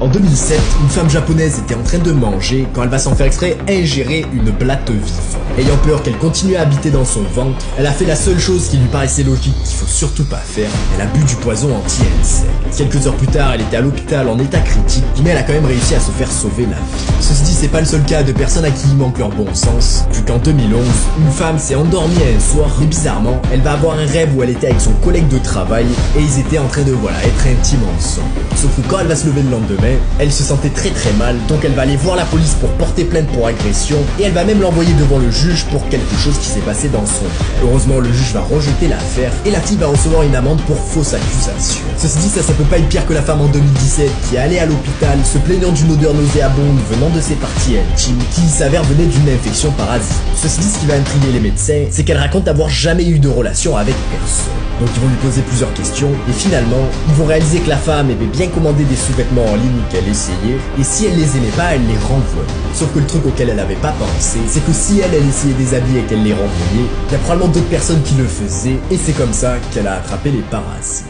En 2007, une femme japonaise était en train de manger quand elle va sans faire exprès ingérer une blatte vive. Ayant peur qu'elle continue à habiter dans son ventre, elle a fait la seule chose qui lui paraissait logique qu'il faut surtout pas faire, elle a bu du poison anti-insectes. Quelques heures plus tard, elle était à l'hôpital en état critique, mais elle a quand même réussi à se faire sauver la vie. Ceci dit, c'est pas le seul cas de personnes à qui il manque leur bon sens, vu qu'en 2011, une femme s'est endormie un soir, et bizarrement, elle va avoir un rêve où elle était avec son collègue de travail, et ils étaient en train de être intimes ensemble. Sauf que quand elle va se lever le lendemain, elle se sentait très mal, donc elle va aller voir la police pour porter plainte pour agression, et elle va même l'envoyer devant le juge pour quelque chose qui s'est passé dans son rêve. Heureusement, le juge va rejeter l'affaire, et la fille va recevoir une amende pour fausse accusation. Ceci dit, ça peut pas être pire que la femme en 2017 qui est allée à l'hôpital se plaignant d'une odeur nauséabonde venant de ses parties intimes, qui s'avère venir d'une infection parasite. Ceci dit, ce qui va intriguer les médecins, c'est qu'elle raconte avoir jamais eu de relation avec personne. Donc ils vont lui poser plusieurs questions, et finalement, ils vont réaliser que la femme avait bien commandé des sous-vêtements en ligne qu'elle essayait, et si elle les aimait pas, elle les renvoyait. Sauf que le truc auquel elle avait pas pensé, c'est que si elle essayait des habits et qu'elle les renvoyait, il y a probablement d'autres personnes qui le faisaient, et c'est comme ça qu'elle a attrapé les parasites.